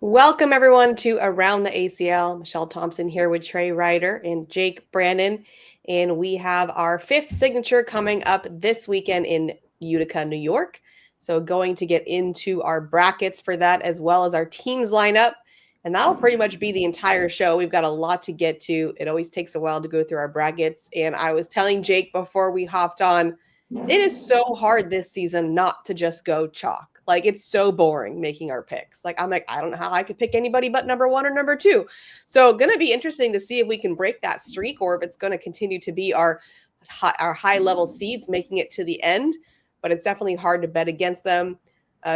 Welcome, everyone, to Around the ACL. Michelle Thompson here with Trey Ryder and Jake Brandon. And we have our fifth signature coming up this weekend in Utica, New York. So, going to get into our brackets for that as well as our teams lineup. And that'll pretty much be the entire show. We've got a lot to get to. It always takes a while to go through our brackets. And I was telling Jake before we hopped on, it is so hard this season not to just go chalk. Like, it's so boring making our picks. Like, I'm like, I don't know how I could pick anybody but number one or number two. So, going to be interesting to see if we can break that streak or if it's going to continue to be our high level seeds making it to the end. But it's definitely hard to bet against them.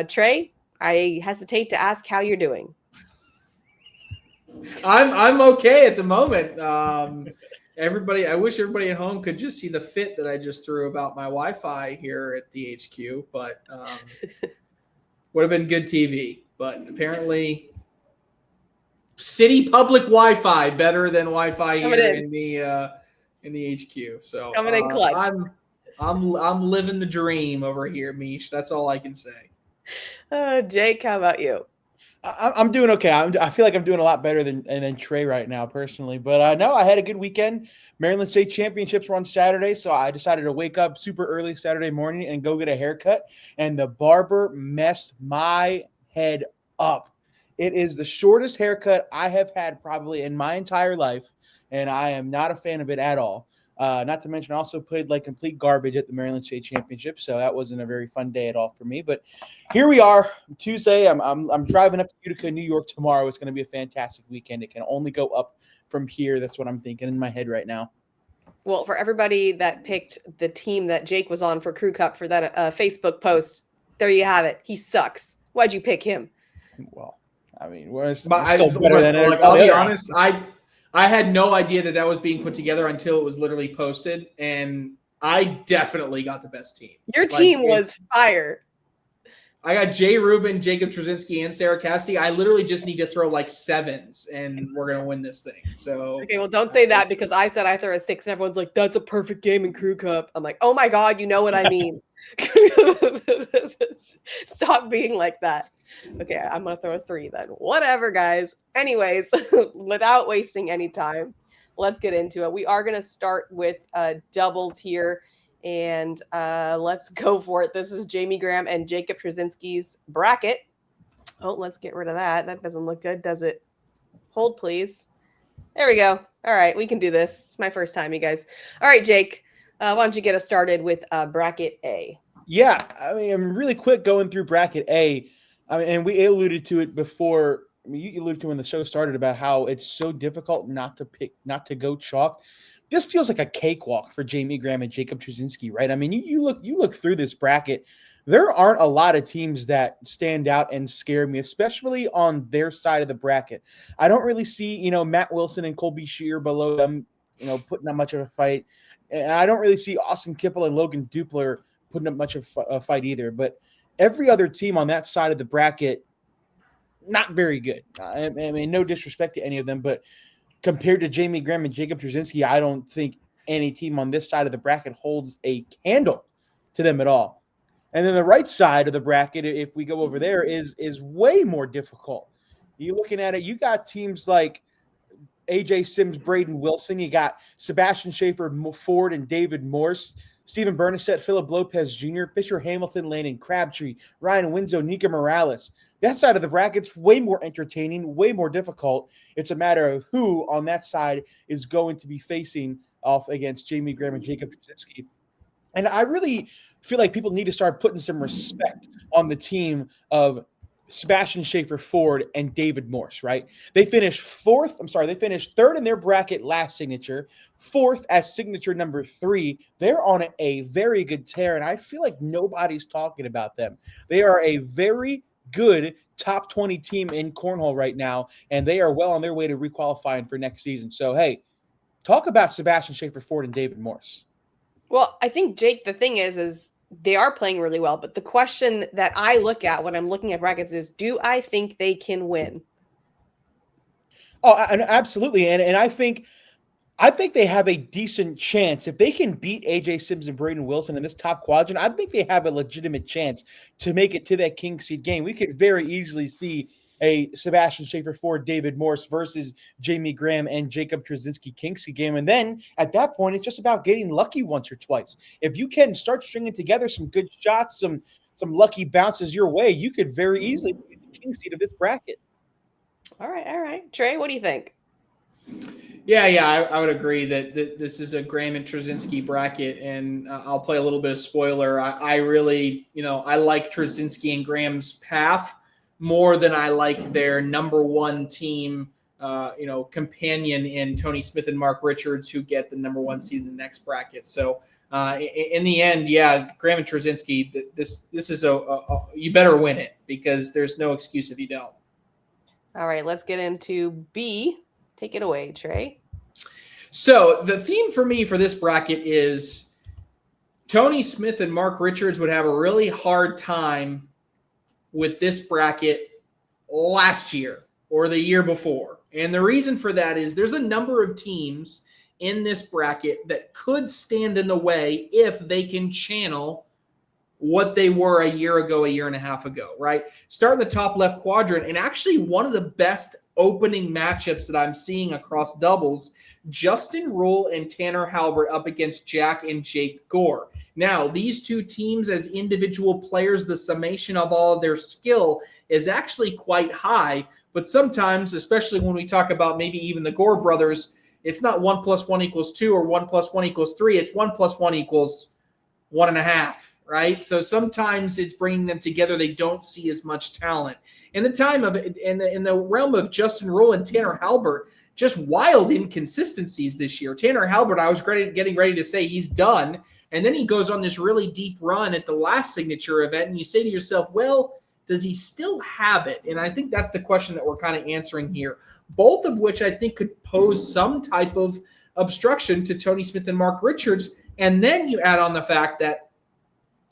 Trey, I hesitate to ask how you're doing. I'm okay at the moment. I wish everybody at home could just see the fit that I just threw about my Wi-Fi here at the HQ, but would have been good TV. But apparently, city public Wi-Fi better than Wi-Fi here in the HQ. So coming in clutch. I'm living the dream over here, Meesh. That's all I can say. Jake, how about you? I'm doing okay. I feel like I'm doing a lot better than Trey right now, personally. But no, I had a good weekend. Maryland State Championships were on Saturday, so I decided to wake up super early Saturday morning and go get a haircut. And the barber messed my head up. It is the shortest haircut I have had probably in my entire life, and I am not a fan of it at all. Not to mention, I also played like complete garbage at the Maryland State Championship, so that wasn't a very fun day at all for me. But here we are, Tuesday. I'm driving up to Utica, New York tomorrow. It's going to be a fantastic weekend. It can only go up from here. That's what I'm thinking in my head right now. Well, for everybody that picked the team that Jake was on for Crew Cup for that Facebook post, there you have it. He sucks. Why'd you pick him? Well, I mean, we're still better than I'll be honest. I had no idea that was being put together until it was literally posted, and I definitely got the best team. Your team was fire. I got Jay Rubin, Jacob Trzynski, and Sarah Cassidy. I literally just need to throw like sevens, and we're going to win this thing. So okay, well, don't say that because I said I throw a six, and everyone's like, that's a perfect game in Crew Cup. I'm like, oh my God, you know what I mean. Stop being like that. Okay, I'm going to throw a three then. Whatever, guys. Anyways, without wasting any time, let's get into it. We are going to start with doubles here, and let's go for it. This is Jamie Graham and Jacob Trzynski's bracket. Oh, let's get rid of that. That doesn't look good, does it? Hold, please. There we go. All right, we can do this. It's my first time, you guys. All right, Jake, why don't you get us started with bracket A? Yeah, I mean, I'm really quick going through bracket A. I mean, and we alluded to it before. I mean, you alluded to when the show started about how it's so difficult not to go chalk. This feels like a cakewalk for Jamie Graham and Jacob Trzynski, right? I mean, you look through this bracket. There aren't a lot of teams that stand out and scare me, especially on their side of the bracket. I don't really see, Matt Wilson and Colby Shear below them, putting up much of a fight. And I don't really see Austin Kipple and Logan Dupler putting up much of a fight either. But every other team on that side of the bracket, not very good. I mean, no disrespect to any of them, but compared to Jamie Graham and Jacob Trzynski, I don't think any team on this side of the bracket holds a candle to them at all. And then the right side of the bracket, if we go over there, is way more difficult. You're looking at it, you got teams like AJ Sims, Braden Wilson. You got Sebastian Schaefer, Ford, and David Morse. Stephen Bernasette, Philip Lopez Jr., Fisher Hamilton, Landon Crabtree, Ryan Winzo, Nika Morales. That side of the bracket's way more entertaining, way more difficult. It's a matter of who on that side is going to be facing off against Jamie Graham and Jacob Trzynski. And I really feel like people need to start putting some respect on the team of Sebastian Schaefer, Ford, and David Morse, right? They finished third in their bracket last signature, fourth as signature number 3. They're on a very good tear, and I feel like nobody's talking about them. They are a very good top 20 team in cornhole right now, and they are well on their way to requalifying for next season. So, hey, talk about Sebastian Schaefer, Ford, and David Morse. Well, I think, Jake, the thing is they are playing really well. But the question that I look at when I'm looking at brackets is, do I think they can win? Oh, absolutely. And I think they have a decent chance. If they can beat AJ Sims and Braden Wilson in this top quadrant, I think they have a legitimate chance to make it to that king seed game. We could very easily see a Sebastian Schaefer Ford, David Morse versus Jamie Graham and Jacob Trzynski-Kinksey game. And then at that point, it's just about getting lucky once or twice. If you can start stringing together some good shots, some lucky bounces your way, you could very easily be the king seed of this bracket. All right. Trey, what do you think? Yeah, I would agree that this is a Graham and Trzynski bracket, and I'll play a little bit of spoiler. I really, I like Trzynski and Graham's path more than I like their number one team, companion in Tony Smith and Mark Richards, who get the number one seed in the next bracket. So in the end, yeah, Graham and Trzynski, this is you better win it because there's no excuse if you don't. All right, let's get into B. Take it away, Trey. So the theme for me for this bracket is Tony Smith and Mark Richards would have a really hard time with this bracket last year or the year before. And the reason for that is there's a number of teams in this bracket that could stand in the way if they can channel what they were a year ago, a year and a half ago, right? Start in the top left quadrant, and actually one of the best opening matchups that I'm seeing across doubles, Justin Rule and Tanner Halbert up against Jack and Jake Gore. Now, these two teams as individual players, the summation of all of their skill is actually quite high, but sometimes, especially when we talk about maybe even the Gore brothers, it's not 1 + 1 = 2 or 1 + 1 = 3. It's 1 + 1 = 1.5. Right? So sometimes it's bringing them together. They don't see as much talent. In the realm of Justin Rule and Tanner Halbert, just wild inconsistencies this year. Tanner Halbert, I was getting ready to say he's done, and then he goes on this really deep run at the last signature event, and you say to yourself, well, does he still have it? And I think that's the question that we're kind of answering here, both of which I think could pose some type of obstruction to Tony Smith and Mark Richards. And then you add on the fact that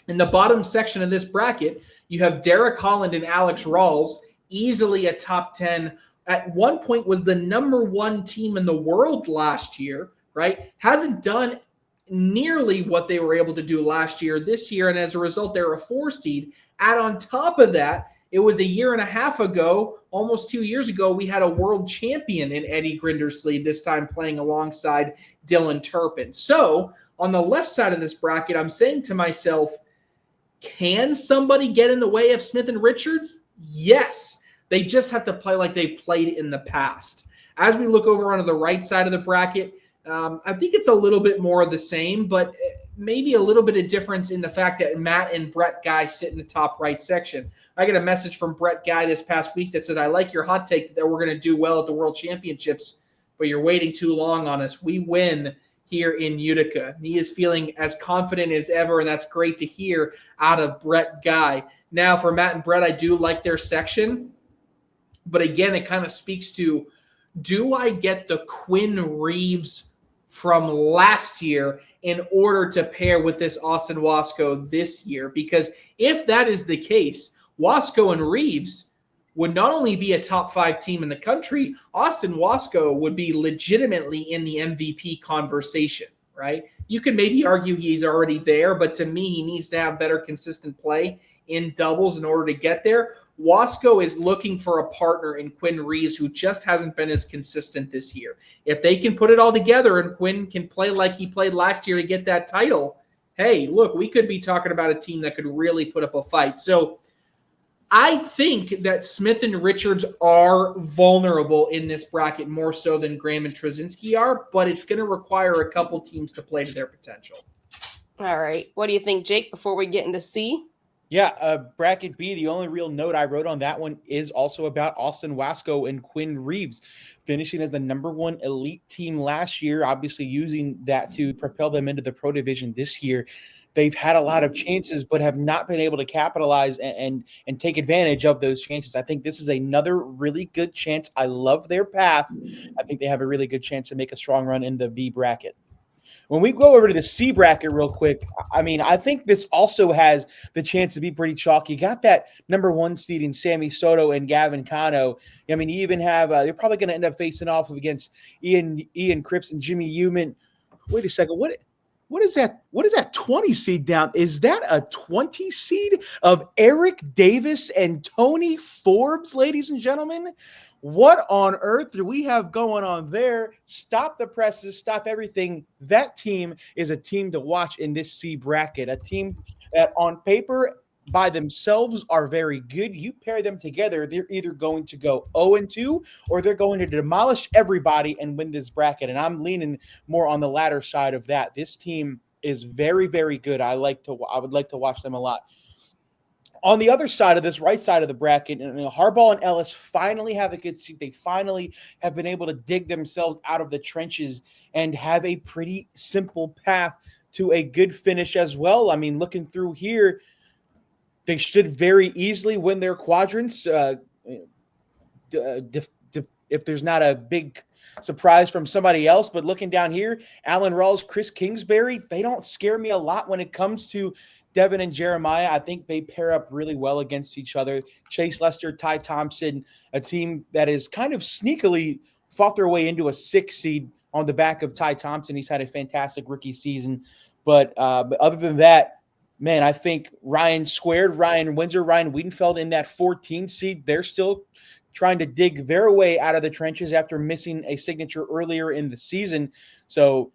in the bottom section of this bracket, you have Derek Holland and Alex Rawls, easily a top 10. At one point was the number one team in the world last year, right? Hasn't done nearly what they were able to do last year, this year, and as a result, they're a 4 seed. Add on top of that, it was a year and a half ago, almost 2 years ago, we had a world champion in Eddie Grindersley, this time playing alongside Dylan Turpin. So on the left side of this bracket, I'm saying to myself, can somebody get in the way of Smith and Richards? Yes. They just have to play like they've played in the past. As we look over onto the right side of the bracket, I think it's a little bit more of the same, but maybe a little bit of difference in the fact that Matt and Brett Guy sit in the top right section. I got a message from Brett Guy this past week that said, I like your hot take that we're going to do well at the World Championships, but you're waiting too long on us. We win here in Utica. He is feeling as confident as ever, and that's great to hear out of Brett Guy. Now, for Matt and Brett, I do like their section, but again, it kind of speaks to, do I get the Quinn Reeves from last year in order to pair with this Austin Wasco this year? Because if that is the case, Wasco and Reeves would not only be a top 5 team in the country, Austin Wasco would be legitimately in the MVP conversation, right? You could maybe argue he's already there, but to me, he needs to have better consistent play in doubles in order to get there. Wasco is looking for a partner in Quinn Reeves, who just hasn't been as consistent this year. If they can put it all together and Quinn can play like he played last year to get that title, hey, look, we could be talking about a team that could really put up a fight. So I think that Smith and Richards are vulnerable in this bracket more so than Graham and Trzynski are, but it's going to require a couple teams to play to their potential. All right. What do you think, Jake, before we get into C? Yeah, bracket B, the only real note I wrote on that one is also about Austin Wasco and Quinn Reeves finishing as the number 1 elite team last year, obviously using that to propel them into the pro division this year. They've had a lot of chances, but have not been able to capitalize and take advantage of those chances. I think this is another really good chance. I love their path. I think they have a really good chance to make a strong run in the B bracket. When we go over to the C bracket real quick, I mean, I think this also has the chance to be pretty chalky. You got that number 1 seed in Sammy Soto and Gavin Cano. I mean, you even have they're probably going to end up facing off against Ian Cripps and Jimmy Human. Wait a second, what What is that? What is that 20 seed down? Is that a 20 seed of Eric Davis and Tony Forbes, ladies and gentlemen? What on earth do we have going on there? Stop the presses, stop everything. That team is a team to watch in this C bracket, a team that on paper by themselves are very good. You pair them together, they're either going to go 0-2 or they're going to demolish everybody and win this bracket. And I'm leaning more on the latter side of that. This team is very, very good. I would like to watch them a lot. On the other side of this, right side of the bracket, Harbaugh and Ellis finally have a good seat. They finally have been able to dig themselves out of the trenches and have a pretty simple path to a good finish as well. I mean, looking through here, they should very easily win their quadrants. If there's not a big surprise from somebody else, but looking down here, Alan Rawls, Chris Kingsbury, they don't scare me a lot when it comes to Devin and Jeremiah. I think they pair up really well against each other. Chase Lester, Ty Thompson, a team that is kind of sneakily fought their way into a 6 seed on the back of Ty Thompson. He's had a fantastic rookie season. But other than that, man, I think Ryan Windsor, Ryan Wiedenfeld in that 14 seed, they're still trying to dig their way out of the trenches after missing a signature earlier in the season. So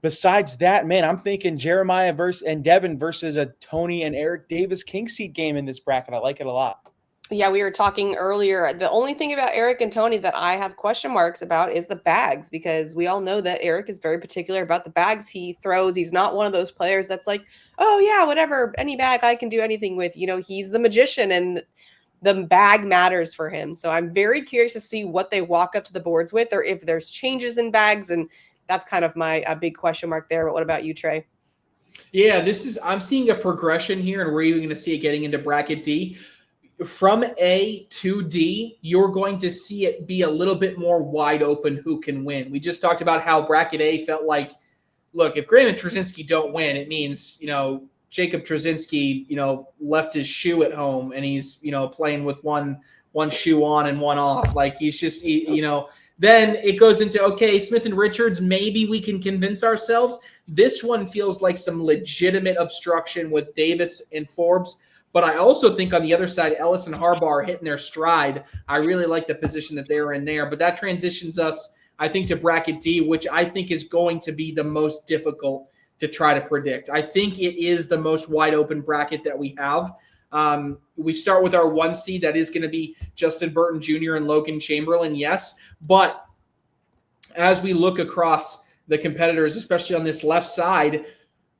besides that, man, I'm thinking Jeremiah and Devin versus a Tony and Eric Davis king seed game in this bracket. I like it a lot. Yeah, we were talking earlier. The only thing about Eric and Tony that I have question marks about is the bags, because we all know that Eric is very particular about the bags he throws. He's not one of those players that's like, oh, yeah, whatever, any bag I can do anything with. You know, he's the magician and the bag matters for him. So I'm very curious to see what they walk up to the boards with, or if there's changes in bags. And that's kind of my big question mark there. But what about you, Trey? Yeah, I'm seeing a progression here, and we're even going to see it getting into bracket D. From A to D, you're going to see it be a little bit more wide open who can win. We just talked about how bracket A felt like, look, if Graham and Trzynski don't win, it means, Jacob Trzynski, left his shoe at home and he's, playing with one shoe on and one off. Like he's just, then it goes into, okay, Smith and Richards, maybe we can convince ourselves. This one feels like some legitimate obstruction with Davis and Forbes. But I also think on the other side, Ellis and Harbaugh are hitting their stride. I really like the position that they're in there. But that transitions us, I think, to bracket D, which I think is going to be the most difficult to try to predict. I think it is the most wide open bracket that we have. We start with our 1 seed. That is going to be Justin Burton Jr. and Logan Chamberlain, yes. But as we look across the competitors, especially on this left side,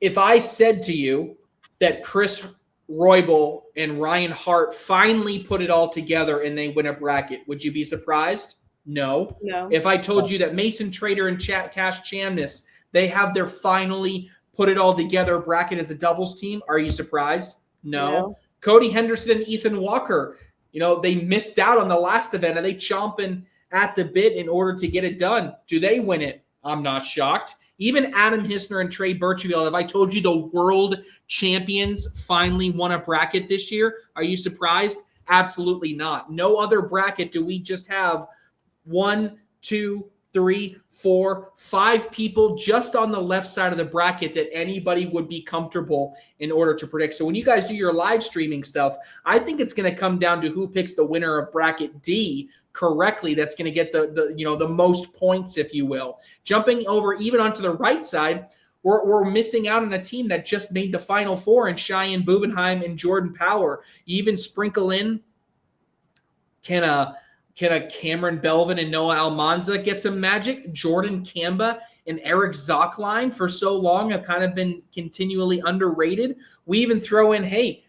if I said to you that Chris Roybal and Ryan Hart finally put it all together and they win a bracket, would you be surprised? No. If I told you that Mason Trader and Cash Chamness, they have their finally put it all together bracket as a doubles team, are you surprised? No. Cody Henderson and Ethan Walker, they missed out on the last event. Are they chomping at the bit in order to get it done? Do they win it? I'm not shocked. Even Adam Hissner and Trey Birchfield, if I told you the world champions finally won a bracket this year, are you surprised? Absolutely not. No other bracket do we just have 1, 2, 3, 4, 5 people just on the left side of the bracket that anybody would be comfortable in order to predict. So when you guys do your live streaming stuff, I think it's going to come down to who picks the winner of bracket D correctly. That's going to get the most points, if you will. Jumping over even onto the right side, we're missing out on a team that just made the Final Four in Cheyenne Bubenheim and Jordan Power. You even sprinkle in, can a Cameron Belvin and Noah Almanza get some magic? Jordan Kamba and Eric Zockline for so long have kind of been continually underrated. We even throw in, hey,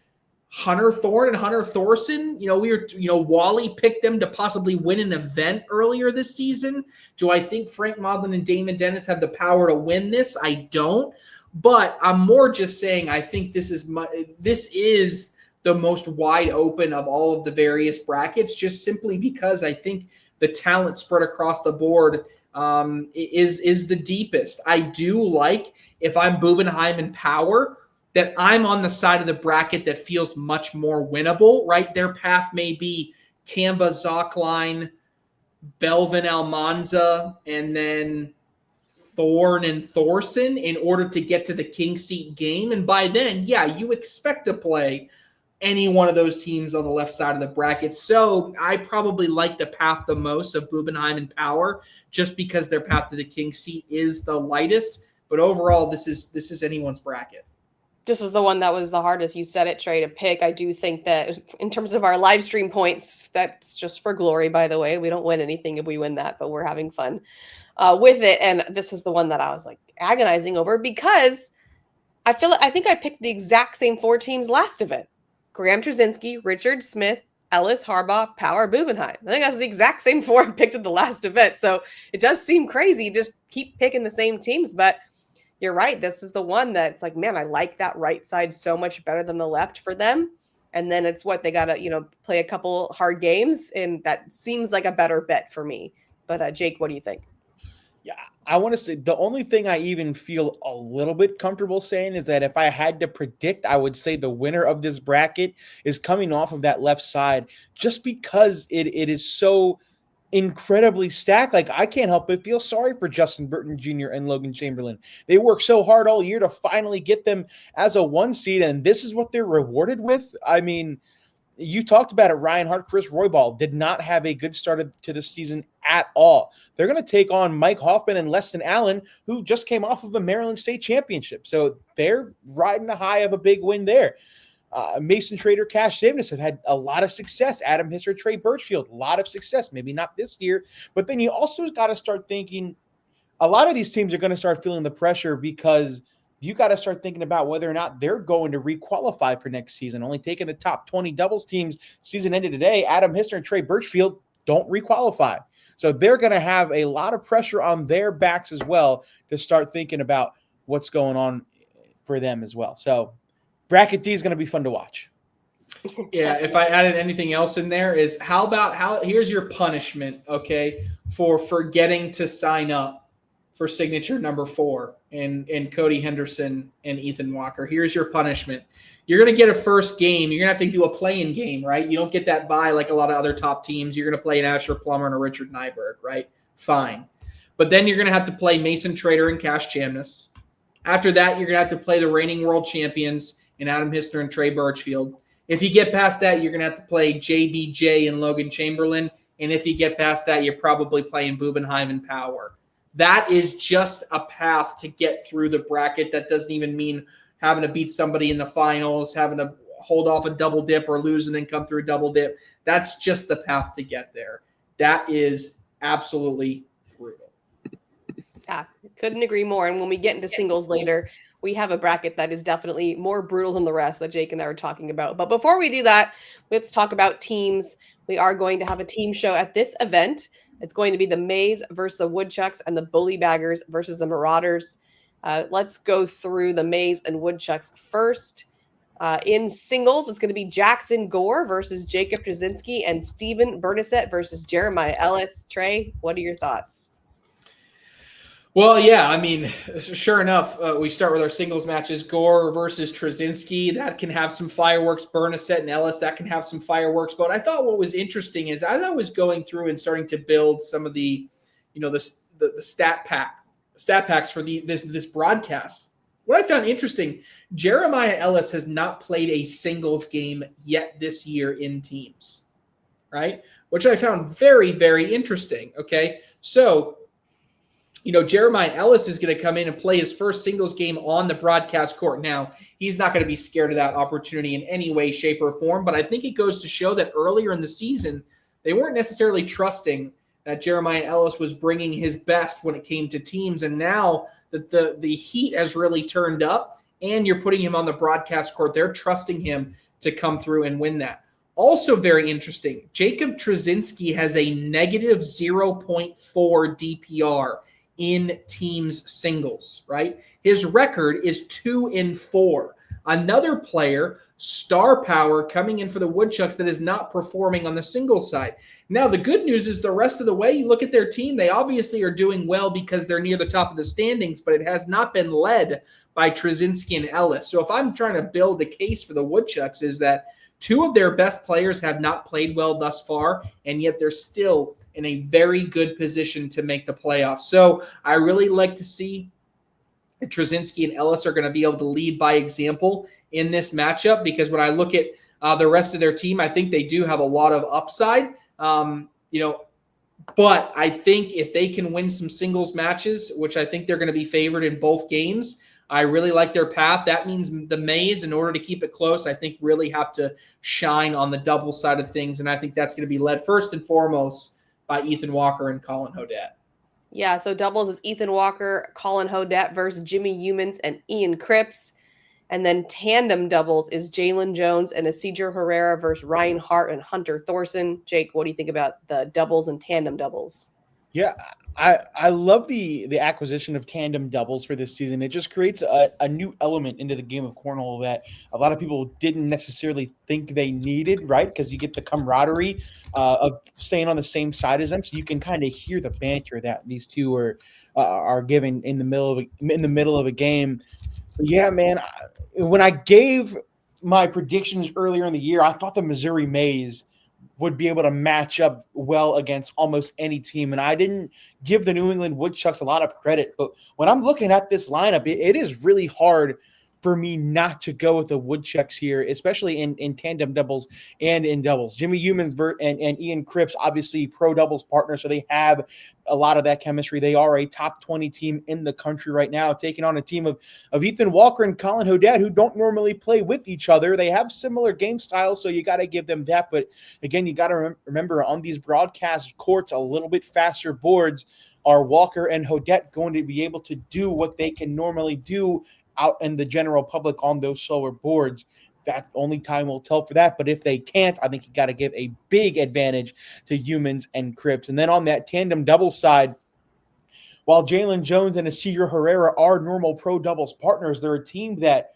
Hunter Thorne and Hunter Thorson. Wally picked them to possibly win an event earlier this season. Do I think Frank Modlin and Damon Dennis have the power to win this? I don't. But I'm more just saying I think this is the most wide open of all of the various brackets, just simply because I think the talent spread across the board is the deepest. I do like, if I'm Bubenheim and Power, that I'm on the side of the bracket that feels much more winnable, right? Their path may be Kamba, Zockline, Belvin, Almanza, and then Thorne and Thorson in order to get to the king seat game. And by then, yeah, you expect to play any one of those teams on the left side of the bracket. So I probably like the path the most of Bubenheim and Power, just because their path to the king seat is the lightest. But overall, this is anyone's bracket. This is the one that was the hardest. You said it, Trey, to pick. I do think that in terms of our live stream points, that's just for glory, by the way. We don't win anything if we win that, but we're having fun with it. And this was the one that I was like agonizing over, because I think I picked the exact same 4 teams last event. Graham Trzynski, Richard Smith, Ellis, Harbaugh, Power, Bubenheim. I think that's the exact same 4 I picked at the last event. So it does seem crazy. Just keep picking the same teams, but you're right. This is the one that's like, man, I like that right side so much better than the left for them. And then it's what they got to, play a couple hard games. And that seems like a better bet for me. But Jake, what do you think? Yeah, I want to say the only thing I even feel a little bit comfortable saying is that if I had to predict, I would say the winner of this bracket is coming off of that left side, just because it is so incredibly stacked. Like, I can't help but feel sorry for Justin Burton Jr. and Logan Chamberlain. They worked so hard all year to finally get them as a 1 seed, and this is what they're rewarded with. I mean, you talked about it, Ryan Hart, Chris Roybal did not have a good start to the season at all. They're going to take on Mike Hoffman and Leston Allen, who just came off of a Maryland State championship. So they're riding the high of a big win there. Mason Trader, Cash Davis have had a lot of success. Adam Hisser, Trey Birchfield, a lot of success. Maybe not this year, but then you also got to start thinking a lot of these teams are going to start feeling the pressure, because you got to start thinking about whether or not they're going to requalify for next season. Only taking the top 20 doubles teams season ended today. Adam Hisser and Trey Birchfield don't requalify. So they're going to have a lot of pressure on their backs as well to start thinking about what's going on for them as well. So bracket D is going to be fun to watch. Yeah, if I added anything else in there is here's your punishment, okay, for forgetting to sign up for signature number 4 and Cody Henderson and Ethan Walker. Here's your punishment. You're going to get a first game. You're going to have to do a play-in game, right? You don't get that bye like a lot of other top teams. You're going to play an Asher Plummer and a Richard Nyberg, right? Fine. But then you're going to have to play Mason Trader and Cash Chamness. After that, you're going to have to play the reigning world champions in Adam Hisner and Trey Birchfield. If you get past that, you're going to have to play JBJ and Logan Chamberlain. And if you get past that, you're probably playing Bubenheim and Power. That is just a path to get through the bracket. That doesn't even mean having to beat somebody in the finals, having to hold off a double dip or lose and then come through a double dip. That's just the path to get there. That is absolutely brutal. Yeah, couldn't agree more. And when we get into singles later, we have a bracket that is definitely more brutal than the rest that Jake and I were talking about. But before we do that, let's talk about teams. We are going to have a team show at this event. It's going to be the Mays versus the Woodchucks and the Bully Baggers versus the Marauders. Let's go through the Mays and Woodchucks first. In singles, it's going to be Jackson Gore versus Jacob Trzynski and Steven Bernasette versus Jeremiah Ellis. Trey, what are your thoughts? Well, yeah, I mean, sure enough, we start with our singles matches. Gore versus Trzynski, that can have some fireworks. Bernasette and Ellis, that can have some fireworks. But I thought what was interesting is as I was going through and starting to build some of the, the stat packs for this broadcast, what I found interesting, Jeremiah Ellis has not played a singles game yet this year in teams, right? Which I found very, very interesting. Okay, so Jeremiah Ellis is going to come in and play his first singles game on the broadcast court. Now, he's not going to be scared of that opportunity in any way, shape, or form, but I think it goes to show that earlier in the season, they weren't necessarily trusting that Jeremiah Ellis was bringing his best when it came to teams, and now that the heat has really turned up and you're putting him on the broadcast court, they're trusting him to come through and win that. Also very interesting, Jacob Trzynski has a negative 0.4 DPR in teams singles, right? His record is 2-4. Another player, star power, coming in for the Woodchucks that is not performing on the singles side. Now, the good news is the rest of the way, you look at their team, they obviously are doing well because they're near the top of the standings, but it has not been led by Trzynski and Ellis. So if I'm trying to build a case for the Woodchucks is that Two of their best players have not played well thus far, and yet they're still in a very good position to make the playoffs. So I really like to see Trzynski and Ellis are going to be able to lead by example in this matchup, because when I look at the rest of their team, I think they do have a lot of upside. But I think if they can win some singles matches, which I think they're going to be favored in both games, I really like their path. That means the Mays, in order to keep it close, I think really have to shine on the double side of things. And I think that's going to be led first and foremost by Ethan Walker and Colin Hodette. Yeah, so doubles is Ethan Walker, Colin Hodette versus Jimmy Humans and Ian Cripps. And then tandem doubles is Jalen Jones and Isidro Herrera versus Ryan Hart and Hunter Thorson. Jake, what do you think about the doubles and tandem doubles? Yeah, I love the acquisition of tandem doubles for this season. It just creates a new element into the game of cornhole that a lot of people didn't necessarily think they needed, right? Because you get the camaraderie of staying on the same side as them, so you can kind of hear the banter that these two are given in the middle of a game. But yeah, man, when I gave my predictions earlier in the year, I thought the Missouri Mays would be able to match up well against almost any team. And I didn't give the New England Woodchucks a lot of credit. But when I'm looking at this lineup, it is really hard for me not to go with the Woodchucks here, especially in tandem doubles and in doubles. Jimmy Humans and Ian Cripps, obviously pro doubles partners, so they have a lot of that chemistry. They are a top 20 team in the country right now, taking on a team of Ethan Walker and Colin Hodette, who don't normally play with each other. They have similar game styles, so you got to give them that. But again, you got to remember on these broadcast courts, a little bit faster boards, are Walker and Hodette going to be able to do what they can normally do out in the general public on those slower boards? That only time will tell for that. But if they can't, I think you got to give a big advantage to Humans and Cripps. And then on that tandem double side, while Jalen Jones and Isidro Herrera are normal pro doubles partners, they're a team that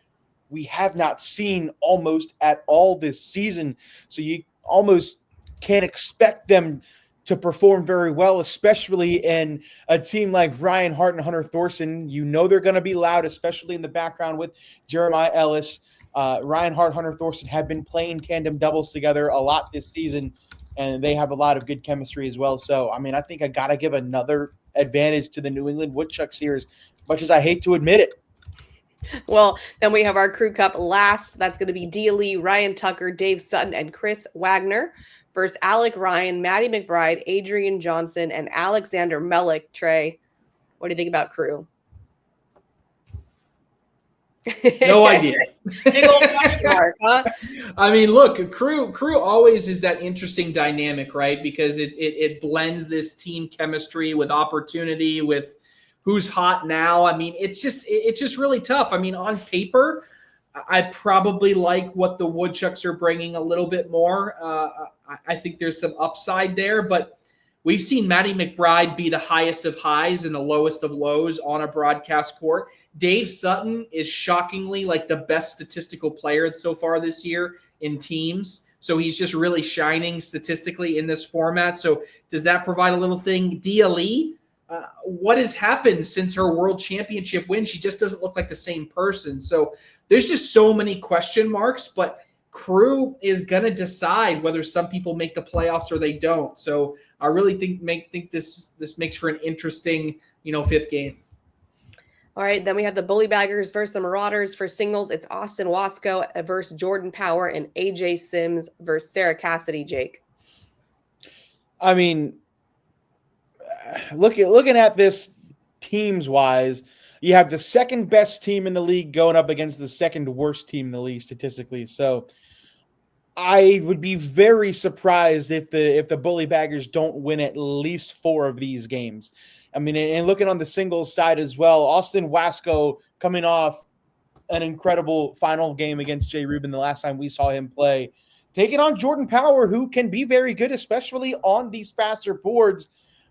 we have not seen almost at all this season. So you almost can't expect them to perform very well, especially in a team like Ryan Hart and Hunter Thorson. You know they're going to be loud, especially in the background with Jeremiah Ellis. Ryan Hart, Hunter Thorson have been playing tandem doubles together a lot this season, and they have a lot of good chemistry as well. So, I mean, I think I got to give another advantage to the New England Woodchucks here, as much as I hate to admit it. Well, then we have our Crew Cup last. That's going to be Dia Lee, Ryan Tucker, Dave Sutton, and Chris Wagner versus Alec Ryan, Maddie McBride, Adrian Johnson, and Alexander Mellick. Trey, what do you think about Crew? No idea. Big old question mark, huh? I mean, look, crew always is that interesting dynamic, right? Because it blends this team chemistry with opportunity, with who's hot now. I mean, it's just really tough. I mean, on paper, I probably like what the Woodchucks are bringing a little bit more. I think there's some upside there, but we've seen Maddie McBride be the highest of highs and the lowest of lows on a broadcast court. Dave Sutton is shockingly like the best statistical player so far this year in teams. So he's just really shining statistically in this format. So does that provide a little thing? Dia Lee, what has happened since her world championship win? She just doesn't look like the same person. So there's just so many question marks, but Crew is going to decide whether some people make the playoffs or they don't. So I really think this makes for an interesting, fifth game. All right, then we have the Bully Baggers versus the Marauders. For singles, it's Austin Wasco versus Jordan Power and AJ Sims versus Sarah Cassidy. Jake. I mean, looking at this teams-wise, you have the second best team in the league going up against the second worst team in the league statistically. So I would be very surprised if the Bully Baggers don't win at least 4 of these games. I mean, and looking on the singles side as well, Austin Wasco coming off an incredible final game against Jay Rubin the last time we saw him play, taking on Jordan Power, who can be very good, especially on these faster boards.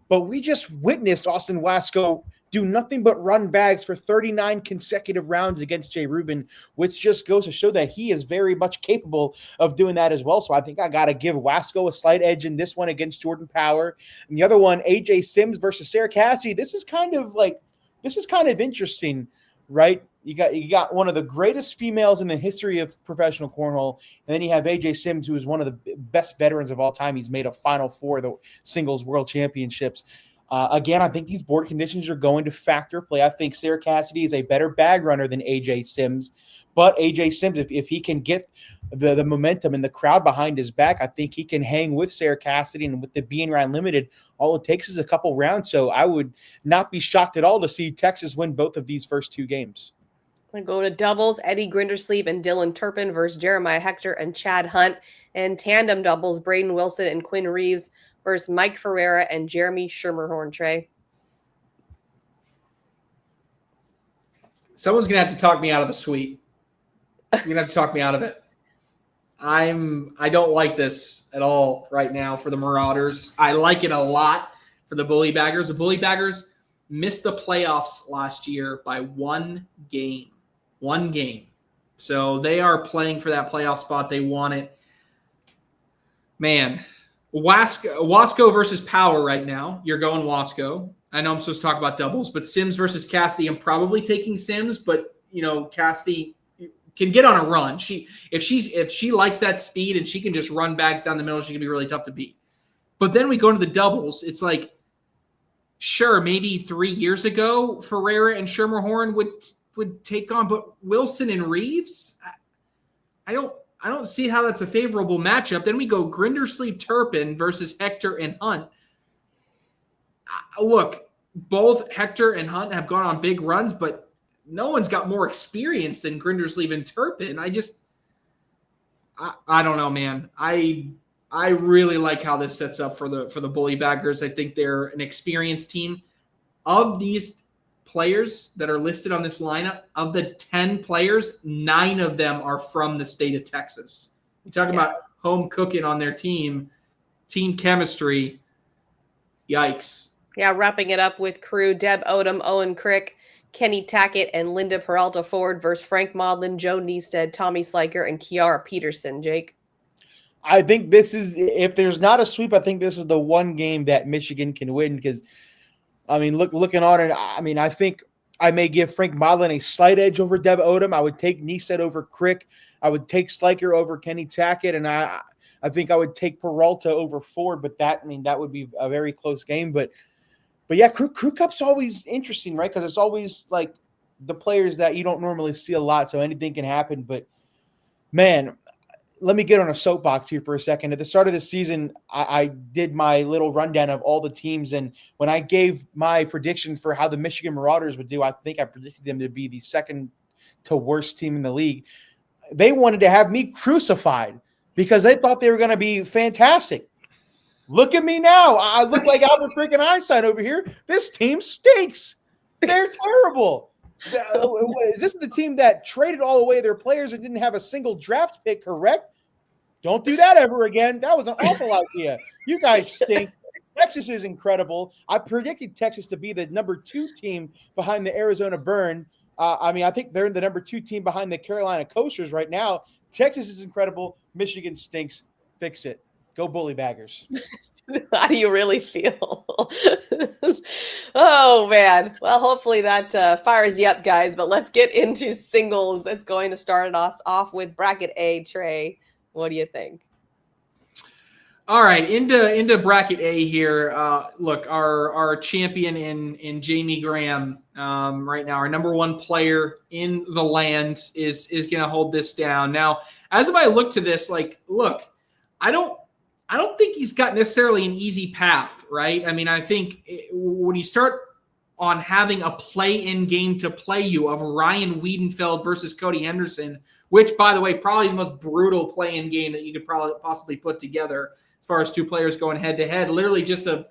But we just witnessed Austin Wasco do nothing but run bags for 39 consecutive rounds against Jay Rubin, which just goes to show that he is very much capable of doing that as well. So I think I got to give Wasco a slight edge in this one against Jordan Power. And the other one, AJ Sims versus Sarah Cassidy. This is kind of interesting right? You got one of the greatest females in the history of professional cornhole, and then you have AJ Sims, who is one of the best veterans of all time. He's made a Final Four of the singles world championships. Again, I think these board conditions are going to factor play. I think Sarah Cassidy is a better bag runner than AJ Sims, but AJ Sims, if he can get the momentum and the crowd behind his back, I think he can hang with Sarah Cassidy. And with the being round limited, all it takes is a couple rounds. So I would not be shocked at all to see Texas win both of these first two games. I'm going to go to doubles, Eddie Grindersleeve and Dylan Turpin versus Jeremiah Hector and Chad Hunt. And tandem doubles, Braden Wilson and Quinn Reeves versus Mike Ferreira and Jeremy Schermerhorn. Trey? Someone's going to have to talk me out of the suite. You're going to have to talk me out of it. I don't like this at all right now for the Marauders. I like it a lot for the Bully Baggers. The Bully Baggers missed the playoffs last year by one game. One game. So they are playing for that playoff spot. They want it. Man, Wasco versus Power right now. You're going Wasco. I know I'm supposed to talk about doubles, but Sims versus Cassidy. I'm probably taking Sims, but Cassidy can get on a run. If she likes that speed and she can just run bags down the middle, she can be really tough to beat. But then we go to the doubles. It's like, sure, maybe 3 years ago, Ferreira and Schermerhorn would take on, but Wilson and Reeves, I don't see how that's a favorable matchup. Then we go Grindersleeve Turpin versus Hector and Hunt. Look, both Hector and Hunt have gone on big runs, but no one's got more experience than Grindersleeve and Turpin. I don't know, man. I really like how this sets up for the Bully Baggers. I think they're an experienced team. Of these players that are listed on this lineup, of the 10 players, 9 of them are from the state of Texas. You talk about home cooking on their team chemistry. Yikes. Yeah, wrapping it up with crew, Deb Odom, Owen Crick, Kenny Tackett, and Linda Peralta Ford versus Frank Maudlin, Joe Neested, Tommy Sliker, and Kiara Peterson. Jake? I think this is, if there's not a sweep, I think this is the one game that Michigan can win because, I mean, looking on it, I mean, I think I may give Frank Maudlin a slight edge over Deb Odom. I would take Neested over Crick. I would take Sliker over Kenny Tackett, and I think I would take Peralta over Ford, but that would be a very close game. But yeah, Crew Cup's always interesting, right? Because it's always like the players that you don't normally see a lot, so anything can happen. But man, let me get on a soapbox here for a second. At the start of the season, I did my little rundown of all the teams, and when I gave my prediction for how the Michigan Marauders would do, I think I predicted them to be the second to worst team in the league. They wanted to have me crucified because they thought they were going to be fantastic. Look at me now. I look like Albert freaking Einstein over here. This team stinks. They're terrible. Is this the team that traded all away their players and didn't have a single draft pick, correct? Don't do that ever again. That was an awful idea. You guys stink. Texas is incredible. I predicted Texas to be the number 2 team behind the Arizona Burn. I think they're the number 2 team behind the Carolina Coasters right now. Texas is incredible. Michigan stinks. Fix it. Go Bully Baggers. How do you really feel? Oh, man. Well, hopefully that fires you up, guys. But let's get into singles. That's going to start us off with bracket A. Trey, what do you think? All right, into bracket A here. Look, our champion in Jamie Graham right now, our number 1 player in the land is going to hold this down. Now, as if I look to this, look, I don't think he's got necessarily an easy path, right? I mean, I think when you start on having a play-in game to play you of Ryan Wiedenfeld versus Cody Henderson, which, by the way, probably the most brutal play-in game that you could probably possibly put together as far as 2 players going head-to-head, literally just a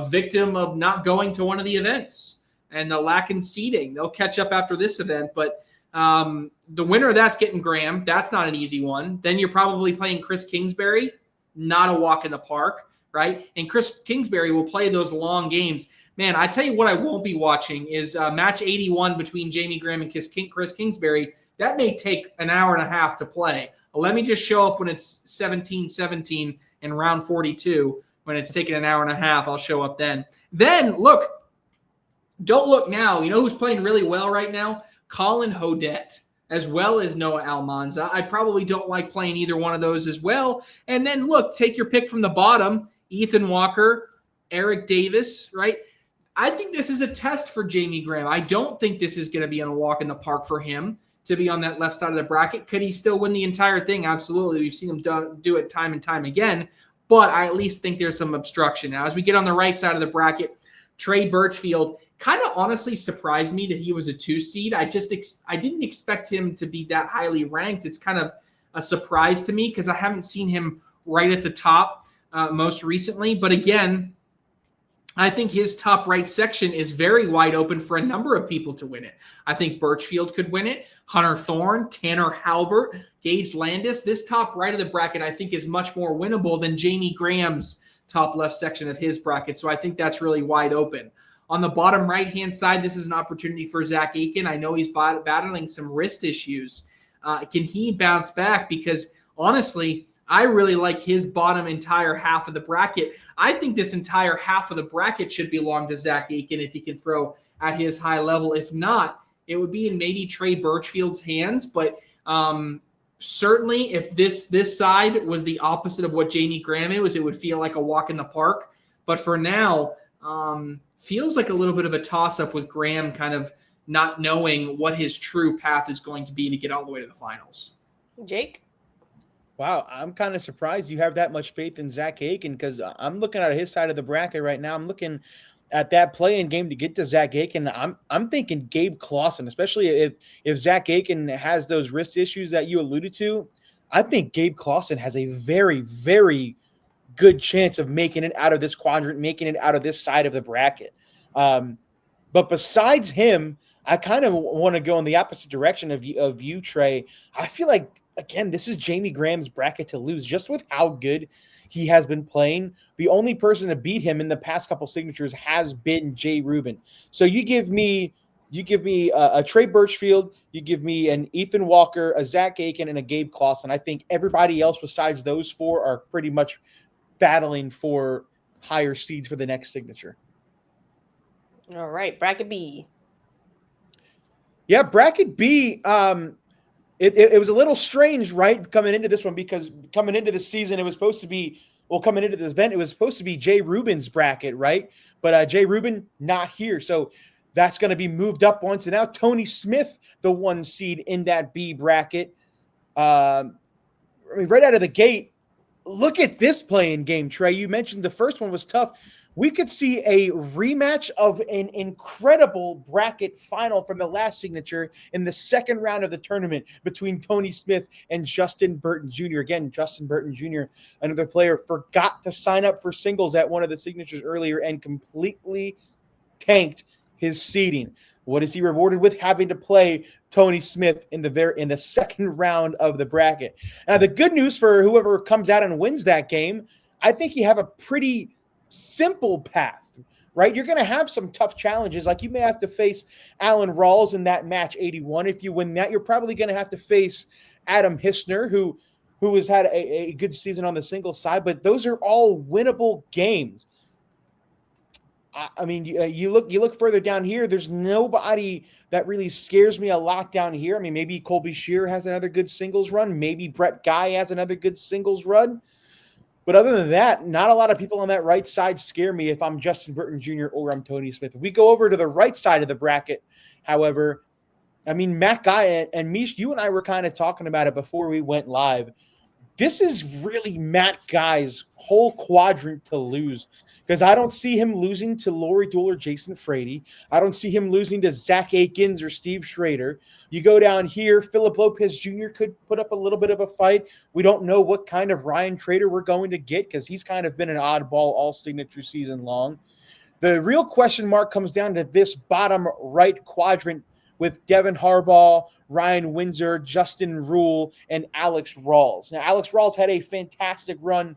victim of not going to one of the events and the lack in seeding. They'll catch up after this event, but the winner of that's getting Graham. That's not an easy one. Then you're probably playing Chris Kingsbury. Not a walk in the park, right? And Chris Kingsbury will play those long games. Man, I tell you what I won't be watching is match 81 between Jamie Graham and Chris Kingsbury. That may take an hour and a half to play. Let me just show up when it's 17-17 in round 42. When it's taking an hour and a half, I'll show up then. Then, look, don't look now. You know who's playing really well right now? Colin Hodette, as well as Noah Almanza. I probably don't like playing either one of those as well. And then look, take your pick from the bottom, Ethan Walker, Eric Davis, right? I think this is a test for Jamie Graham. I don't think this is going to be a walk in the park for him to be on that left side of the bracket. Could he still win the entire thing? Absolutely. We've seen him do it time and time again. But I at least think there's some obstruction. Now, as we get on the right side of the bracket, Trey Birchfield kind of honestly surprised me that he was a 2 seed. I didn't expect him to be that highly ranked. It's kind of a surprise to me because I haven't seen him right at the top most recently. But again, I think his top right section is very wide open for a number of people to win it. I think Birchfield could win it. Hunter Thorne, Tanner Halbert, Gage Landis. This top right of the bracket, I think, is much more winnable than Jamie Graham's top left section of his bracket. So I think that's really wide open. On the bottom right-hand side, this is an opportunity for Zach Aiken. I know he's battling some wrist issues. Can he bounce back? Because honestly, I really like his bottom entire half of the bracket. I think this entire half of the bracket should belong to Zach Aiken if he can throw at his high level. If not, it would be in maybe Trey Birchfield's hands. But certainly if this side was the opposite of what Jamie Graham was, it would feel like a walk in the park. But for now, feels like a little bit of a toss-up with Graham kind of not knowing what his true path is going to be to get all the way to the finals. Jake? Wow, I'm kind of surprised you have that much faith in Zach Aiken because I'm looking at his side of the bracket right now. I'm looking at that play-in game to get to Zach Aiken. I'm thinking Gabe Clausen, especially if Zach Aiken has those wrist issues that you alluded to. I think Gabe Clausen has a very, very good chance of making it out of this quadrant, making it out of this side of the bracket. But besides him, I kind of want to go in the opposite direction of you, Trey. I feel like, again, this is Jamie Graham's bracket to lose just with how good he has been playing. The only person to beat him in the past couple signatures has been Jay Rubin. So you give me a Trey Birchfield, you give me an Ethan Walker, a Zach Aiken, and a Gabe Clausen. I think everybody else besides those four are pretty much battling for higher seeds for the next signature. All right, bracket B. Yeah, bracket B. It was a little strange, right, coming into this one because coming into the season, it was supposed to be coming into this event, it was supposed to be Jay Rubin's bracket, right? But Jay Rubin not here, so that's going to be moved up once. And now Tony Smith, the 1 seed in that B bracket. Right out of the gate, look at this playing game, Trey. You mentioned the first one was tough. We could see a rematch of an incredible bracket final from the last signature in the second round of the tournament between Tony Smith and Justin Burton Jr. Again, Justin Burton Jr., another player, forgot to sign up for singles at one of the signatures earlier and completely tanked his seeding. What is he rewarded with? Having to play Tony Smith in the second round of the bracket. Now, the good news for whoever comes out and wins that game, I think you have a pretty simple path, right? You're going to have some tough challenges. Like you may have to face Alan Rawls in that match 81. If you win that, you're probably going to have to face Adam Hissner, who has had a good season on the singles side, but those are all winnable games. I mean, you look further down here, there's nobody that really scares me a lot down here. I mean, maybe Colby Shearer has another good singles run. Maybe Brett Guy has another good singles run. But other than that, not a lot of people on that right side scare me if I'm Justin Burton Jr. or I'm Tony Smith. If we go over to the right side of the bracket, however, I mean, Matt Guy and Meesh, you and I were kind of talking about it before we went live. This is really Matt Guy's whole quadrant to lose because I don't see him losing to Lori Dool or Jason Frady. I don't see him losing to Zach Akins or Steve Schrader. You go down here, Philip Lopez Jr. could put up a little bit of a fight. We don't know what kind of Ryan Trader we're going to get because he's kind of been an oddball all signature season long. The real question mark comes down to this bottom right quadrant with Devin Harbaugh, Ryan Windsor, Justin Rule, and Alex Rawls. Now, Alex Rawls had a fantastic run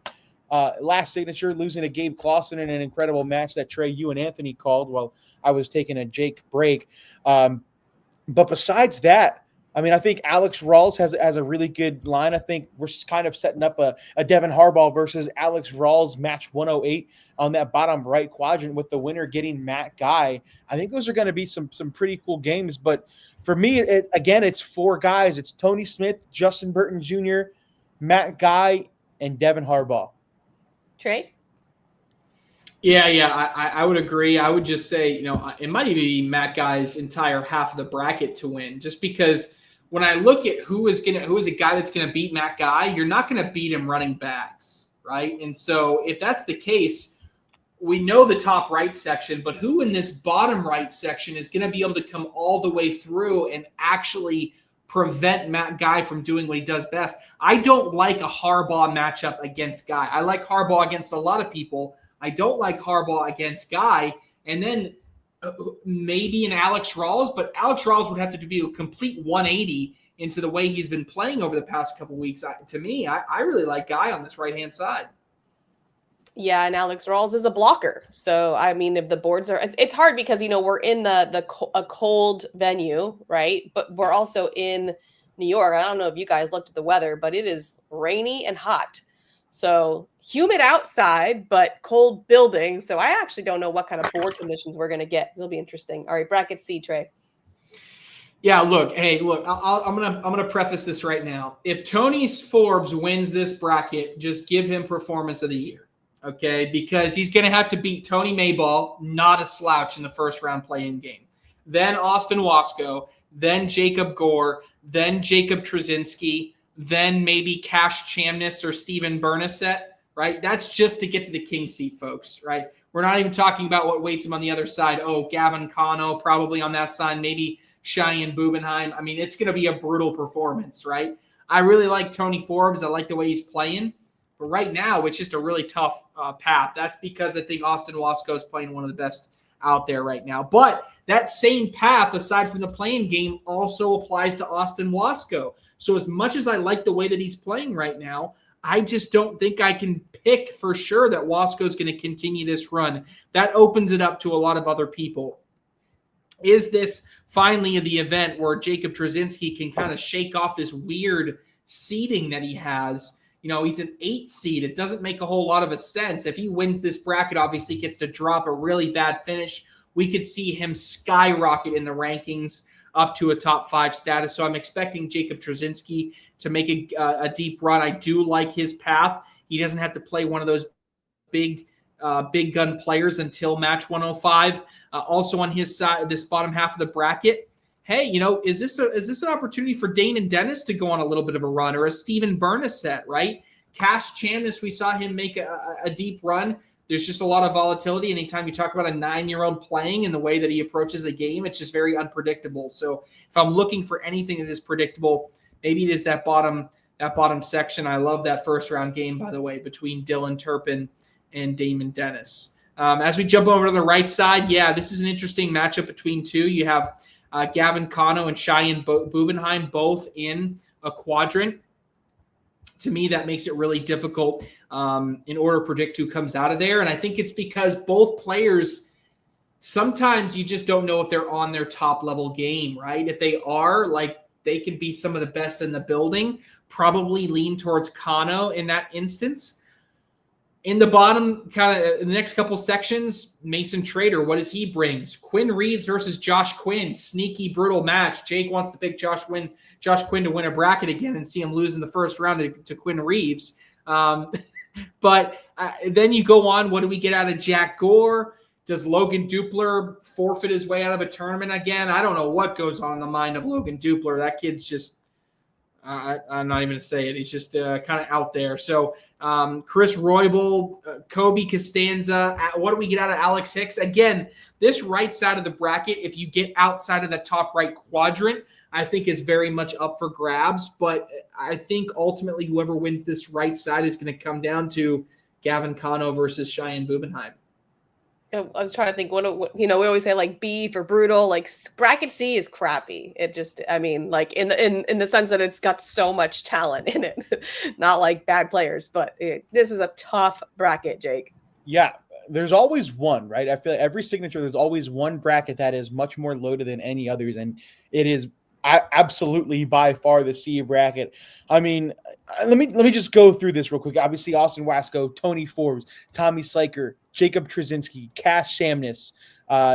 last signature, losing to Gabe Clausen in an incredible match that Trey, you and Anthony called while I was taking a Jake break. But besides that, I mean, I think Alex Rawls has a really good line. I think we're kind of setting up a Devin Harbaugh versus Alex Rawls match 108 on that bottom right quadrant, with the winner getting Matt Guy. I think those are going to be some pretty cool games. But for me, it's 4 guys. It's Tony Smith, Justin Burton Jr., Matt Guy, and Devin Harbaugh. Trey? Yeah, I would agree. I would just say, it might even be Matt Guy's entire half of the bracket to win, just because when I look at who is a guy that's gonna beat Matt Guy, you're not gonna beat him running backs, right? And so if that's the case, we know the top right section, but who in this bottom right section is gonna be able to come all the way through and actually prevent Matt Guy from doing what he does best? I don't like a Harbaugh matchup against Guy. I like Harbaugh against a lot of people. I don't like Harbaugh against Guy. And then maybe an Alex Rawls, but Alex Rawls would have to be a complete 180 into the way he's been playing over the past couple of weeks. To me, I really like Guy on this right-hand side. Yeah, and Alex Rawls is a blocker. So, I mean, if the boards are, it's hard because, we're in a cold venue, right? But we're also in New York. I don't know if you guys looked at the weather, but it is rainy and hot. So humid outside, but cold building. So I actually don't know what kind of board conditions we're going to get. It'll be interesting. All right, bracket C, Trey. Yeah, look. I'm gonna preface this right now. If Tony Forbes wins this bracket, just give him performance of the year, okay? Because he's gonna have to beat Tony Mayball, not a slouch, in the first round play-in game. Then Austin Wasco, then Jacob Gore, then Jacob Trzynski, then maybe Cash Chamness or Steven Bernasset, right? That's just to get to the king seat, folks, right? We're not even talking about what waits him on the other side. Oh, Gavin Cano probably on that side, maybe Cheyenne Bubenheim. I mean, it's going to be a brutal performance, right? I really like Tony Forbes. I like the way he's playing. But right now, it's just a really tough path. That's because I think Austin Wasco is playing one of the best out there right now. But that same path, aside from the playing game, also applies to Austin Wasco. So as much as I like the way that he's playing right now, I just don't think I can pick for sure that Wasco is going to continue this run. That opens it up to a lot of other people. Is this finally the event where Jacob Trzynski can kind of shake off this weird seeding that he has? He's an 8 seed. It doesn't make a whole lot of a sense. If he wins this bracket, obviously gets to drop a really bad finish, we could see him skyrocket in the rankings up to a top 5 status. So I'm expecting Jacob Trzynski to make a deep run. I do like his path. He doesn't have to play one of those big gun players until match 105. Also on his side, this bottom half of the bracket, hey, is this an opportunity for Damon Dennis to go on a little bit of a run, or a Steven Bernasset, right? Cash Chamness, we saw him make a deep run. There's just a lot of volatility. Anytime you talk about a 9-year-old playing and the way that he approaches the game, it's just very unpredictable. So if I'm looking for anything that is predictable, maybe it is that bottom section. I love that first round game, by the way, between Dylan Turpin and Damon Dennis. As we jump over to the right side, yeah, this is an interesting matchup between two. You have Gavin Cano and Cheyenne Bubenheim both in a quadrant. To me, that makes it really difficult in order to predict who comes out of there. And I think it's because both players, sometimes you just don't know if they're on their top level game, right? If they are, they can be some of the best in the building, probably lean towards Cano in that instance. In the bottom, kind of in the next couple sections, Mason Trader, what does he bring? Quinn Reeves versus Josh Quinn. Sneaky, brutal match. Jake wants to pick Josh Quinn to win a bracket again and see him lose in the first round to Quinn Reeves. But then you go on, what do we get out of Jack Gore? Does Logan Dupler forfeit his way out of a tournament again? I don't know what goes on in the mind of Logan Dupler. That kid's just, I'm not even going to say it. He's just kind of out there. So Chris Roybal, Kobe Costanza. What do we get out of Alex Hicks? Again, this right side of the bracket, if you get outside of the top right quadrant, I think is very much up for grabs. But I think ultimately whoever wins this right side is going to come down to Gavin Cano versus Cheyenne Bubenheim. I was trying to think we always say B for brutal, bracket C is crappy. It just, in the sense that it's got so much talent in it, not like bad players, but this is a tough bracket, Jake. Yeah, there's always one, right? I feel like every signature, there's always one bracket that is much more loaded than any others. And it is Absolutely by far the C bracket. I mean, let me just go through this real quick. Obviously, Austin Wasco, Tony Forbes, Tommy Slaker, Jacob Trzynski, Cash Shamness,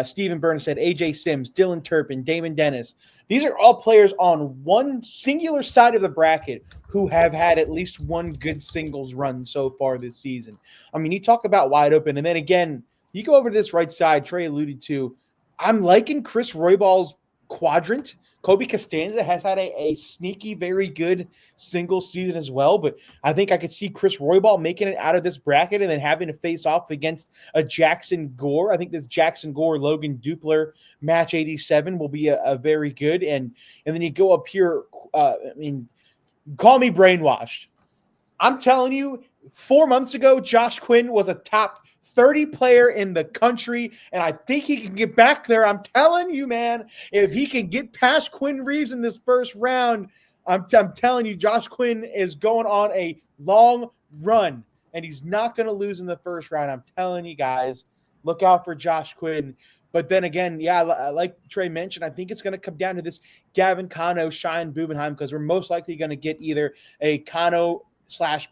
Stephen Burnstead, AJ Sims, Dylan Turpin, Damon Dennis. These are all players on one singular side of the bracket who have had at least one good singles run so far this season. I mean, you talk about wide open, and then again, you go over to this right side, Trey alluded to. I'm liking Chris Royball's quadrant. Kobe Costanza has had a sneaky, very good single season as well, but I think I could see Chris Roybal making it out of this bracket and then having to face off against a Jackson Gore. I think this Jackson Gore-Logan Dupler match 87 will be a very good. And then you go up here, call me brainwashed. I'm telling you, 4 months ago, Josh Quinn was a top 30 player in the country, and I think he can get back there. I'm telling you, man, if he can get past Quinn Reeves in this first round, I'm telling you, Josh Quinn is going on a long run, and he's not going to lose in the first round. I'm telling you guys, look out for Josh Quinn. But then again, yeah, like Trey mentioned, I think it's going to come down to this Gavin Cano, Cheyenne Bubenheim, because we're most likely going to get either a Cano /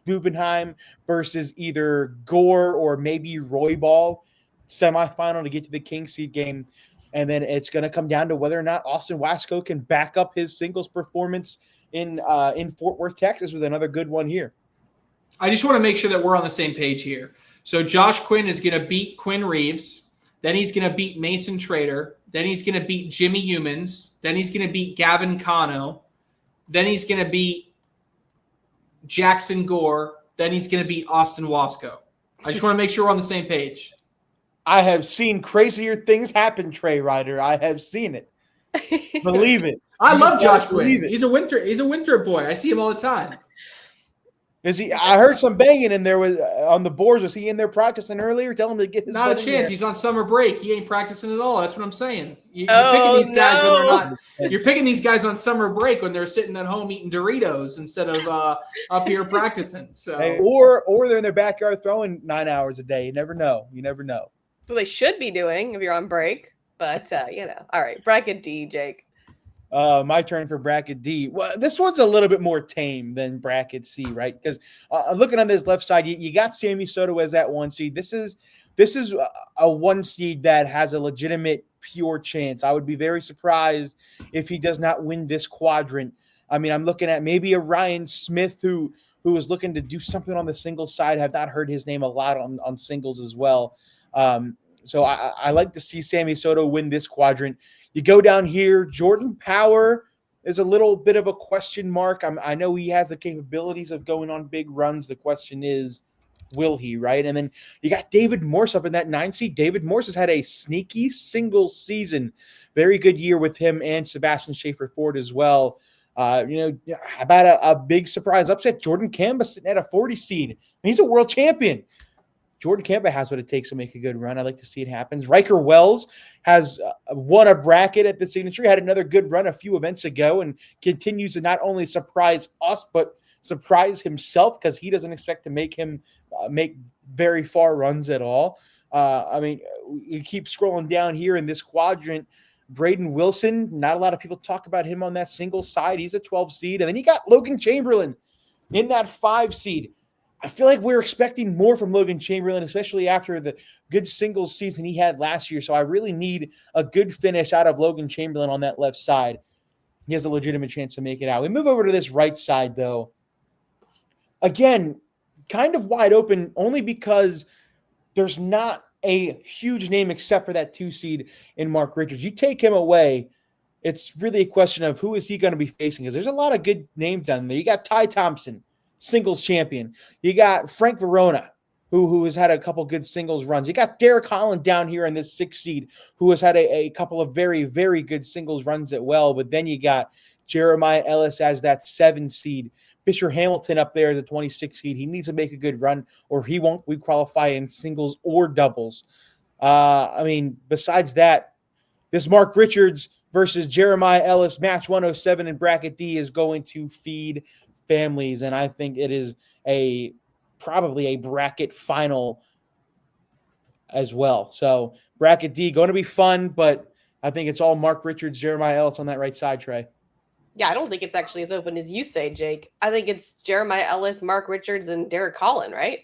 Bubenheim versus either Gore or maybe Roybal semifinal to get to the King seed game. And then it's going to come down to whether or not Austin Wasco can back up his singles performance in Fort Worth, Texas with another good one here. I just want to make sure that we're on the same page here. So Josh Quinn is going to beat Quinn Reeves. Then he's going to beat Mason Trader. Then he's going to beat Jimmy Humans. Then he's going to beat Gavin Cano. Then he's going to beat Jackson Gore. Then he's going to beat Austin Wasco. I just want to make sure we're on the same page. I have seen crazier things happen, Trey Ryder. I have seen it. Believe it. I love Josh Quinn. He's a Winthrop boy. I see him all the time. Is he? I heard some banging in there with on the boards. Was he in there practicing earlier? Tell him to get his. Not a chance. He's on summer break. He ain't practicing at all. That's what I'm saying. You're picking these guys when they're not. You're picking these guys on summer break when they're sitting at home eating Doritos instead of up here practicing. So or they're in their backyard throwing 9 hours a day. You never know. You never know. Well, they should be doing if you're on break. But all right, bracket D, Jake. My turn for bracket D. Well, this one's a little bit more tame than bracket C, right? Because looking on this left side, you got Sammy Soto as that 1 seed. This is a 1 seed that has a legitimate pure chance. I would be very surprised if he does not win this quadrant. I mean, I'm looking at maybe a Ryan Smith who is looking to do something on the singles side. Have not heard his name a lot on singles as well. So I like to see Sammy Soto win this quadrant. You go down here, Jordan Power is a little bit of a question mark. I know he has the capabilities of going on big runs. The question is, will he, right? And then you got David Morse up in that 9 seed. David Morse has had a sneaky single season. Very good year with him and Sebastian Schaefer-Ford as well. About a big surprise upset, Jordan Kamba sitting at a 40 seed. He's a world champion. Jordan Kemba has what it takes to make a good run. I like to see it happen. Riker Wells has won a bracket at the Signature, had another good run a few events ago, and continues to not only surprise us, but surprise himself because he doesn't expect to make him make very far runs at all. You keep scrolling down here in this quadrant. Braden Wilson, not a lot of people talk about him on that single side. He's a 12 seed. And then you got Logan Chamberlain in that 5 seed. I feel like we're expecting more from Logan Chamberlain, especially after the good singles season he had last year. So I really need a good finish out of Logan Chamberlain on that left side. He has a legitimate chance to make it out. We move over to this right side, though. Again, kind of wide open only because there's not a huge name except for that 2 seed in Mark Richards. You take him away, it's really a question of who is he going to be facing, because there's a lot of good names down there. You got Ty Thompson, singles champion. You got Frank Verona, who has had a couple good singles runs. You got Derek Holland down here in this 6 seed, who has had a couple of very, very good singles runs as well. But then you got Jeremiah Ellis as that 7 seed. Fisher Hamilton up there as a 26 seed. He needs to make a good run or he won't qualify in singles or doubles. Besides that, this Mark Richards versus Jeremiah Ellis match 107 in bracket D is going to feed families, and I think it is probably a bracket final as well. So bracket D going to be fun, but I think it's all Mark Richards, Jeremiah Ellis on that right side, Trey. Yeah, I don't think it's actually as open as you say, Jake. I think it's Jeremiah Ellis, Mark Richards, and Derek Collin, right?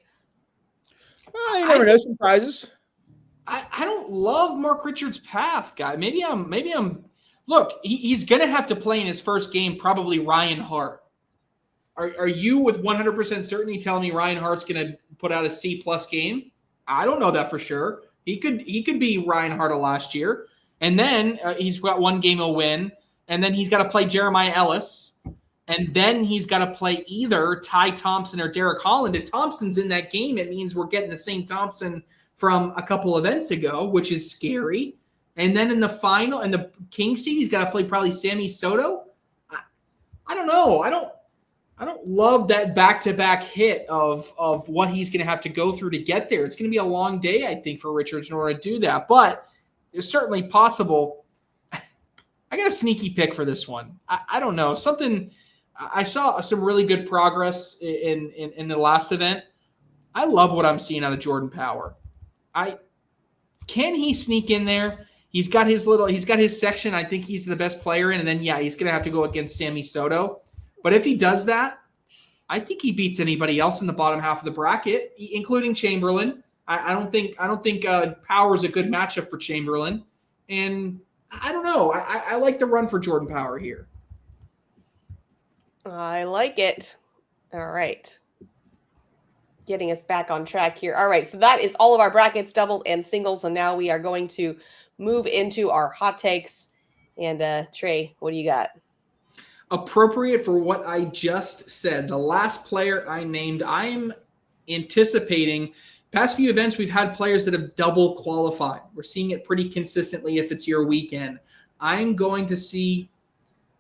Well, you never know, surprises. I don't love Mark Richards' path, guy. Maybe I'm. Look, he's going to have to play in his first game, probably Ryan Hart. Are you with 100% certainty telling me Ryan Hart's going to put out a C+ game? I don't know that for sure. He could be Ryan Hart of last year, and then he's got one game he'll win, and then he's got to play Jeremiah Ellis, and then he's got to play either Ty Thompson or Derek Holland. If Thompson's in that game, it means we're getting the same Thompson from a couple events ago, which is scary. And then in the final, in the king seed, he's got to play probably Sammy Soto. I don't know. I don't love that back-to-back hit of what he's going to have to go through to get there. It's going to be a long day, I think, for Richards in order to do that. But it's certainly possible. I got a sneaky pick for this one. I don't know. I saw some really good progress in the last event. I love what I'm seeing out of Jordan Power. Can he sneak in there? He's got his section. I think he's the best player in, and then he's going to have to go against Sammy Soto. But if he does that, I think he beats anybody else in the bottom half of the bracket, including Chamberlain. I don't think Power is a good matchup for Chamberlain, and I don't know. I like the run for Jordan Power here. I like it. All right. Getting us back on track here. All right, so that is all of our brackets, doubles and singles. So now we are going to move into our hot takes. And Trey, what do you got? Appropriate for what I just said. The last player I named, I'm anticipating. Past few events, we've had players that have double qualified. We're seeing it pretty consistently if it's your weekend. I'm going to see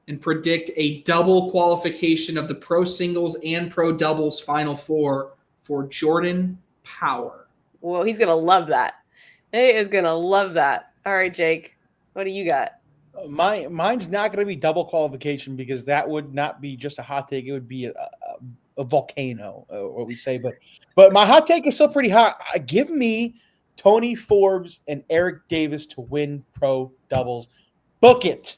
and predict a double qualification of the pro singles and pro doubles final four for Jordan Power. Well, he's going to love that. He is going to love that. All right, Jake, what do you got? Mine's not going to be double qualification because that would not be just a hot take. It would be a volcano, what we say. But my hot take is still pretty hot. Give me Tony Forbes and Eric Davis to win pro doubles. Book it.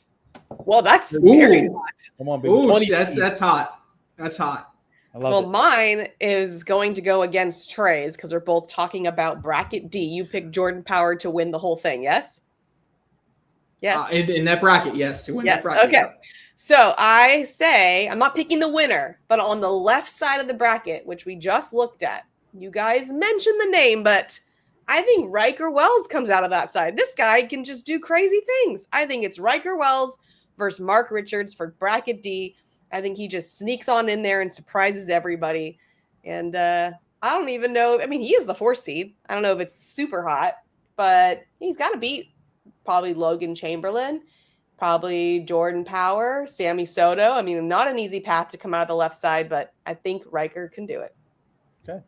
Well, that's very hot. Come on, baby. Ooh, that's hot. That's hot. I love it. Mine is going to go against Trey's because we're both talking about bracket D. You picked Jordan Power to win the whole thing, yes? Yes. In that bracket, yes. To win that bracket. Okay. So I say, I'm not picking the winner, but on the left side of the bracket, which we just looked at, you guys mentioned the name, but I think Riker Wells comes out of that side. This guy can just do crazy things. I think it's Riker Wells versus Mark Richards for bracket D. I think he just sneaks on in there and surprises everybody. And I don't even know. I mean, he is the 4th seed. I don't know if it's super hot, but he's got to beat probably Logan Chamberlain, probably Jordan Power, Sammy Soto. I mean, not an easy path to come out of the left side, but I think Riker can do it. Okay.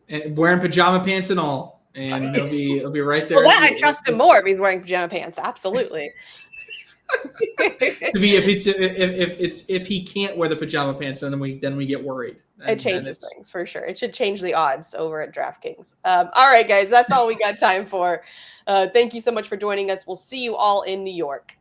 And wearing pajama pants and all. And he'll be right there. Well, I trust him more if he's wearing pajama pants. Absolutely. If he can't wear the pajama pants, then we get worried. It changes things for sure. It should change the odds over at DraftKings. All right, guys, that's all we got time for. Thank you so much for joining us. We'll see you all in New York.